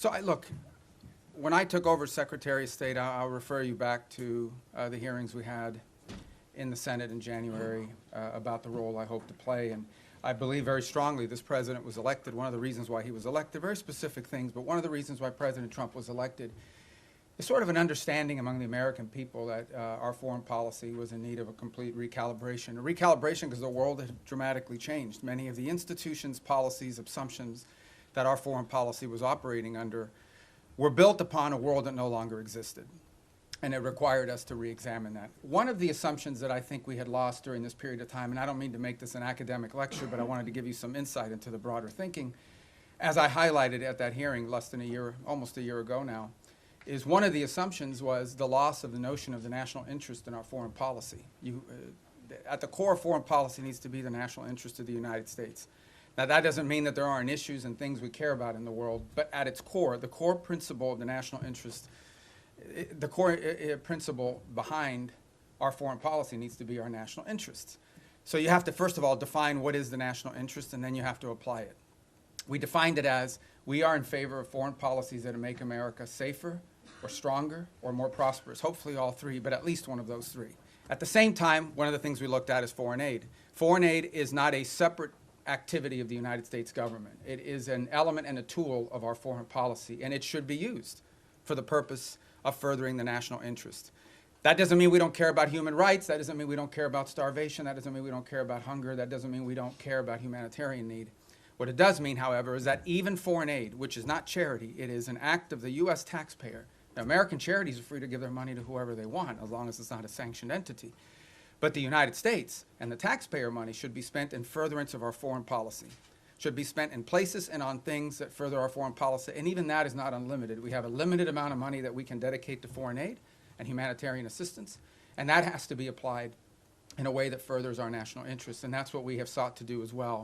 So look, when I took over Secretary of State, I'll refer you back to the hearings we had in the Senate in January about the role I hope to play. And I believe very strongly this president was elected. One of the reasons why he was elected, very specific things, but one of the reasons why President Trump was elected is sort of an understanding among the American people that our foreign policy was in need of a complete recalibration. A recalibration because the world had dramatically changed. Many of the institutions, policies, assumptions that our foreign policy was operating under were built upon a world that no longer existed. And it required us to re-examine that. One of the assumptions that I think we had lost during this period of time, and I don't mean to make this an academic lecture, but I wanted to give you some insight into the broader thinking, as I highlighted at that hearing less than a year, almost a year ago now, is one of the assumptions was the loss of the notion of the national interest in our foreign policy. At the core of foreign policy needs to be the national interest of the United States. Now, that doesn't mean that there aren't issues and things we care about in the world, but at its core, the core principle of the national interest, the core principle behind our foreign policy needs to be our national interests. So you have to, first of all, define what is the national interest, and then you have to apply it. We defined it as we are in favor of foreign policies that make America safer or stronger or more prosperous, hopefully all three, but at least one of those three. At the same time, one of the things we looked at is foreign aid. Foreign aid is not a separate activity of the United States government. It is an element and a tool of our foreign policy, and it should be used for the purpose of furthering the national interest. That doesn't mean we don't care about human rights. That doesn't mean we don't care about starvation. That doesn't mean we don't care about hunger. That doesn't mean we don't care about humanitarian need. What it does mean, however, is that even foreign aid, which is not charity, it is an act of the U.S. taxpayer. Now, American charities are free to give their money to whoever they want, as long as it's not a sanctioned entity. But the United States and the taxpayer money should be spent in furtherance of our foreign policy, should be spent in places and on things that further our foreign policy, and even that is not unlimited. We have a limited amount of money that we can dedicate to foreign aid and humanitarian assistance, and that has to be applied in a way that furthers our national interests, and that's what we have sought to do as well